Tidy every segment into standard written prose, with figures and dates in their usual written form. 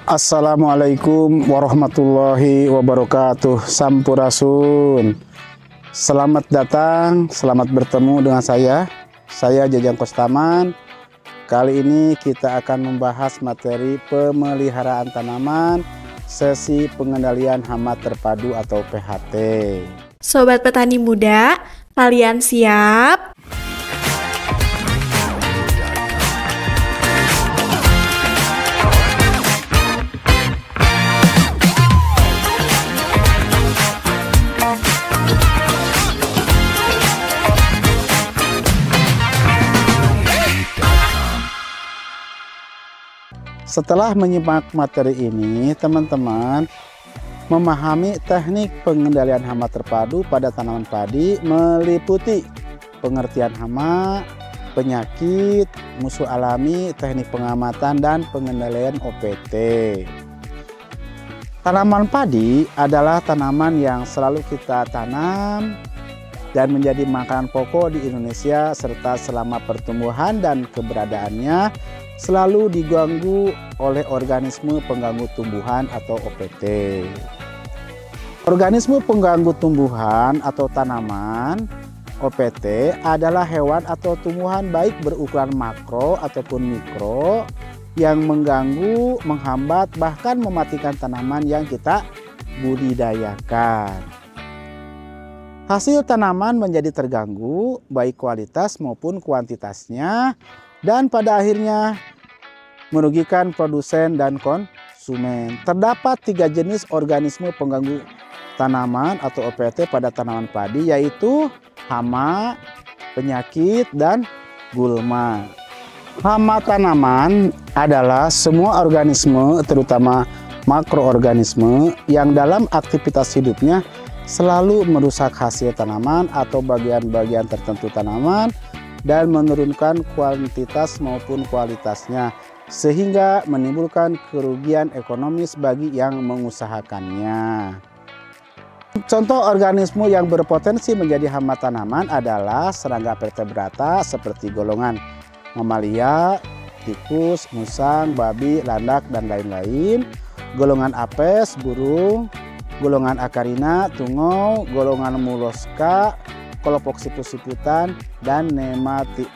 Assalamualaikum warahmatullahi wabarakatuh. Sampurasun. Selamat datang, selamat bertemu dengan saya Jajang Kostaman. Kali ini kita akan membahas materi pemeliharaan tanaman, sesi pengendalian hama terpadu atau PHT. Sobat petani muda, kalian siap? Setelah menyimak materi ini, teman-teman memahami teknik pengendalian hama terpadu pada tanaman padi meliputi pengertian hama, penyakit, musuh alami, teknik pengamatan, dan pengendalian OPT. Tanaman padi adalah tanaman yang selalu kita tanam dan menjadi makanan pokok di Indonesia, serta selama pertumbuhan dan keberadaannya selalu diganggu oleh organisme pengganggu tumbuhan atau OPT. Organisme pengganggu tumbuhan atau tanaman OPT adalah hewan atau tumbuhan baik berukuran makro ataupun mikro yang mengganggu, menghambat, bahkan mematikan tanaman yang kita budidayakan. Hasil tanaman menjadi terganggu baik kualitas maupun kuantitasnya, dan pada akhirnya merugikan produsen dan konsumen. Terdapat 3 jenis organisme pengganggu tanaman atau OPT pada tanaman padi, yaitu hama, penyakit, dan gulma. Hama tanaman adalah semua organisme, terutama makroorganisme, yang dalam aktivitas hidupnya selalu merusak hasil tanaman atau bagian-bagian tertentu tanaman dan menurunkan kuantitas maupun kualitasnya, sehingga menimbulkan kerugian ekonomis bagi yang mengusahakannya. Contoh organisme yang berpotensi menjadi hama tanaman adalah serangga vertebrata seperti golongan mamalia, tikus, musang, babi, landak, dan lain-lain, golongan apes, burung, golongan akarina, tungau, golongan moloska, kelompok siput-siputan, dan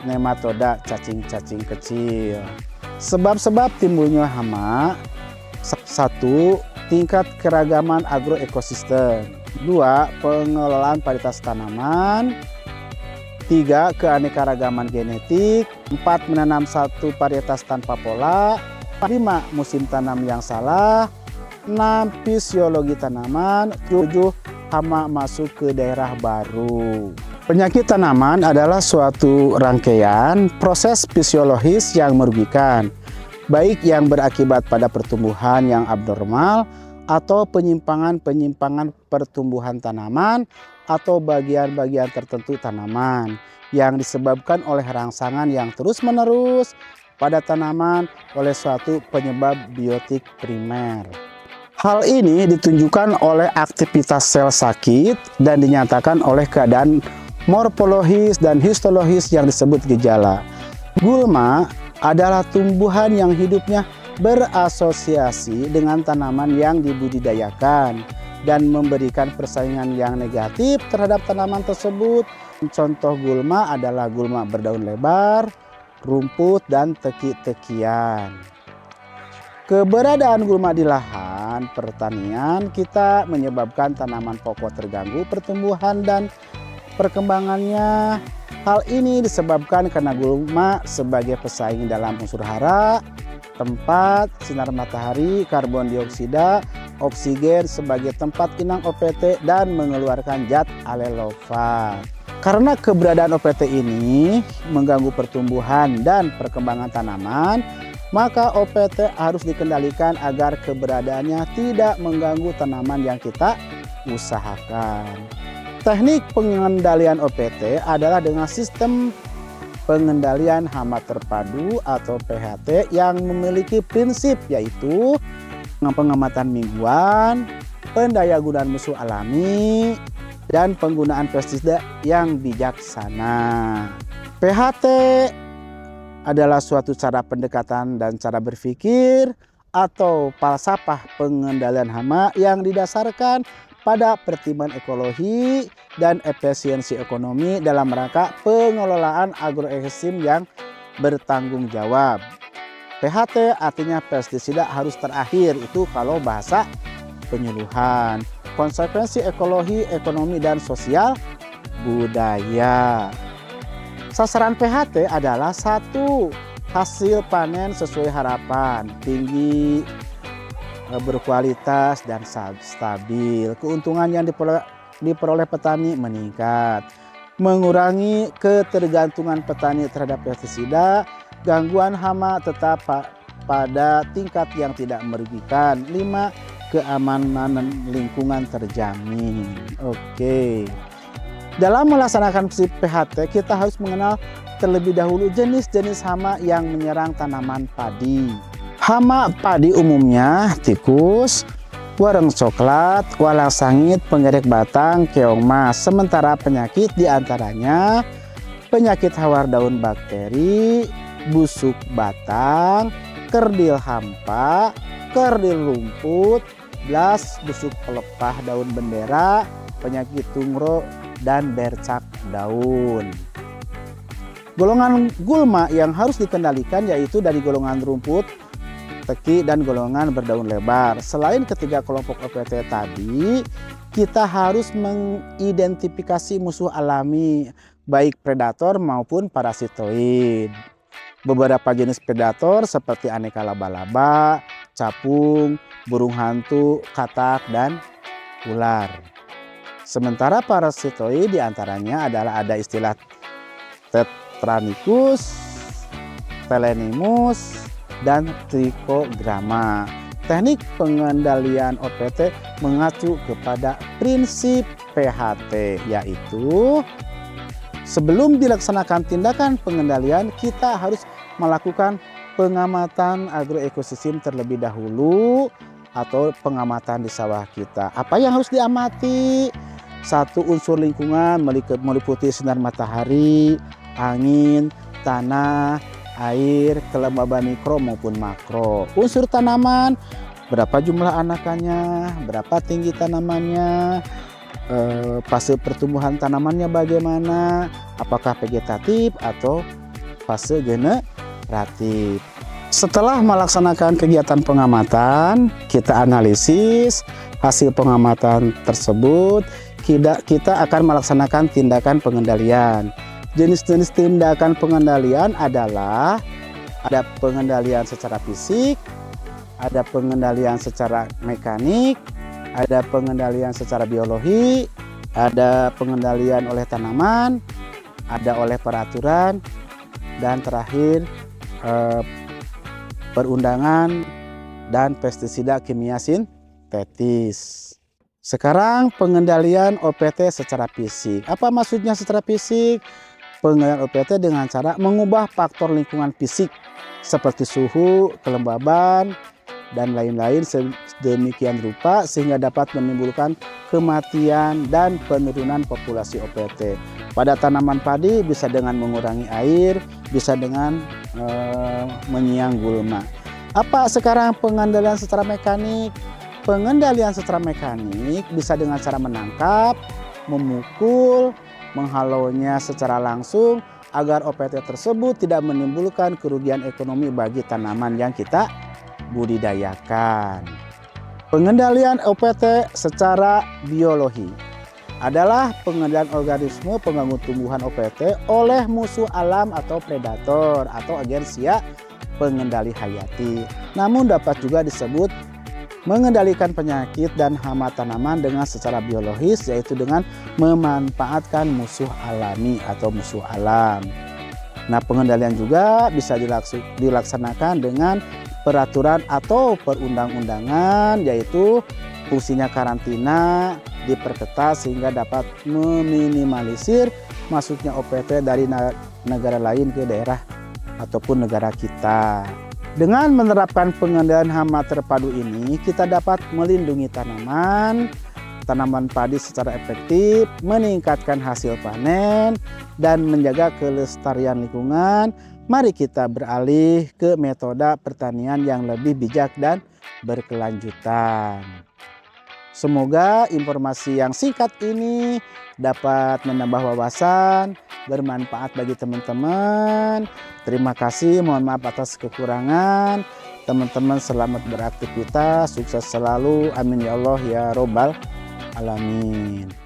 nematoda, cacing-cacing kecil. Sebab-sebab timbulnya hama: 1. Tingkat keragaman agroekosistem. 2. Pengelolaan varietas tanaman. 3. Keanekaragaman genetik. 4. Menanam satu varietas tanpa pola. 5. Musim tanam yang salah. 6. Fisiologi tanaman. 7. Hama masuk ke daerah baru. Penyakit tanaman adalah suatu rangkaian proses fisiologis yang merugikan, baik yang berakibat pada pertumbuhan yang abnormal atau penyimpangan-penyimpangan pertumbuhan tanaman atau bagian-bagian tertentu tanaman yang disebabkan oleh rangsangan yang terus-menerus pada tanaman oleh suatu penyebab biotik primer. Hal ini ditunjukkan oleh aktivitas sel sakit dan dinyatakan oleh keadaan morfologis dan histologis yang disebut gejala. Gulma adalah tumbuhan yang hidupnya berasosiasi dengan tanaman yang dibudidayakan dan memberikan persaingan yang negatif terhadap tanaman tersebut. Contoh gulma adalah gulma berdaun lebar, rumput, dan teki-tekian. Keberadaan gulma di lahan pertanian kita menyebabkan tanaman pokok terganggu pertumbuhan dan perkembangannya. Hal ini disebabkan karena gulma sebagai pesaing dalam unsur hara, tempat, sinar matahari, karbon dioksida, oksigen sebagai tempat inang OPT, dan mengeluarkan zat alelofat. Karena keberadaan OPT ini mengganggu pertumbuhan dan perkembangan tanaman, maka OPT harus dikendalikan agar keberadaannya tidak mengganggu tanaman yang kita usahakan. Teknik pengendalian OPT adalah dengan sistem pengendalian hama terpadu atau PHT yang memiliki prinsip, yaitu pengamatan mingguan, pendayagunaan musuh alami, dan penggunaan pestisida yang bijaksana. PHT adalah suatu cara pendekatan dan cara berpikir atau falsafah pengendalian hama yang didasarkan pada pertimbangan ekologi dan efisiensi ekonomi dalam rangka pengelolaan agroekosistem yang bertanggung jawab. PHT artinya pestisida harus terakhir, itu kalau bahasa penyuluhan. Konsekuensi ekologi, ekonomi, dan sosial budaya. Sasaran PHT adalah 1. Hasil panen sesuai harapan, tinggi, berkualitas, dan stabil. Keuntungan yang diperoleh petani meningkat. Mengurangi ketergantungan petani terhadap pestisida. Gangguan hama tetap pada tingkat yang tidak merugikan. 5. Keamanan lingkungan terjamin. Oke. Dalam melaksanakan PHT, kita harus mengenal terlebih dahulu jenis-jenis hama yang menyerang tanaman padi. Hama padi umumnya tikus, wareng coklat, walang sangit, pengerek batang, keong mas. Sementara penyakit diantaranya penyakit hawar daun bakteri, busuk batang, kerdil hampa, kerdil rumput, blas, busuk pelepah daun bendera, penyakit tungro, dan bercak daun. Golongan gulma yang harus dikendalikan yaitu dari golongan rumput, teki, dan golongan berdaun lebar. Selain ketiga kelompok OPT tadi, kita harus mengidentifikasi musuh alami baik predator maupun parasitoid. Beberapa jenis predator seperti aneka laba-laba, capung, burung hantu, katak, dan ular. Sementara parasitoid diantaranya adalah ada istilah Tetranychus, Telenimus, dan Trichogramma. Teknik pengendalian OPT mengacu kepada prinsip PHT, yaitu sebelum dilaksanakan tindakan pengendalian, kita harus melakukan pengamatan agroekosistem terlebih dahulu atau pengamatan di sawah kita. Apa yang harus diamati? 1. Unsur lingkungan meliputi sinar matahari, angin, tanah, air, kelembaban mikro maupun makro. Unsur tanaman, berapa jumlah anakannya, berapa tinggi tanamannya, fase pertumbuhan tanamannya bagaimana, apakah vegetatif atau fase generatif. Setelah melaksanakan kegiatan pengamatan, kita analisis hasil pengamatan tersebut. Kita akan melaksanakan tindakan pengendalian. Jenis-jenis tindakan pengendalian adalah ada pengendalian secara fisik, ada pengendalian secara mekanik, ada pengendalian secara biologi, ada pengendalian oleh tanaman, ada oleh peraturan, dan terakhir perundangan dan pestisida kimia sintetis. Sekarang pengendalian OPT secara fisik. Apa maksudnya secara fisik? Pengendalian OPT dengan cara mengubah faktor lingkungan fisik seperti suhu, kelembaban, dan lain-lain sedemikian rupa sehingga dapat menimbulkan kematian dan penurunan populasi OPT. Pada tanaman padi bisa dengan mengurangi air, bisa dengan menyiang gulma. Apa sekarang pengendalian secara mekanik? Pengendalian secara mekanik bisa dengan cara menangkap, memukul, menghalaunya secara langsung agar OPT tersebut tidak menimbulkan kerugian ekonomi bagi tanaman yang kita budidayakan. Pengendalian OPT secara biologi adalah pengendalian organisme pengganggu tumbuhan OPT oleh musuh alam atau predator atau agensia pengendali hayati. Namun dapat juga disebut mengendalikan penyakit dan hama tanaman dengan secara biologis, yaitu dengan memanfaatkan musuh alami atau musuh alam. Nah, pengendalian juga bisa dilaksanakan dengan peraturan atau perundang-undangan, yaitu fungsinya karantina diperketat sehingga dapat meminimalisir masuknya OPT dari negara lain ke daerah ataupun negara kita. Dengan menerapkan pengendalian hama terpadu ini, kita dapat melindungi tanaman padi secara efektif, meningkatkan hasil panen, dan menjaga kelestarian lingkungan. Mari kita beralih ke metode pertanian yang lebih bijak dan berkelanjutan. Semoga informasi yang singkat ini dapat menambah wawasan, bermanfaat bagi teman-teman. Terima kasih, mohon maaf atas kekurangan. Teman-teman selamat beraktivitas, sukses selalu. Amin ya Allah ya Robbal Alamin.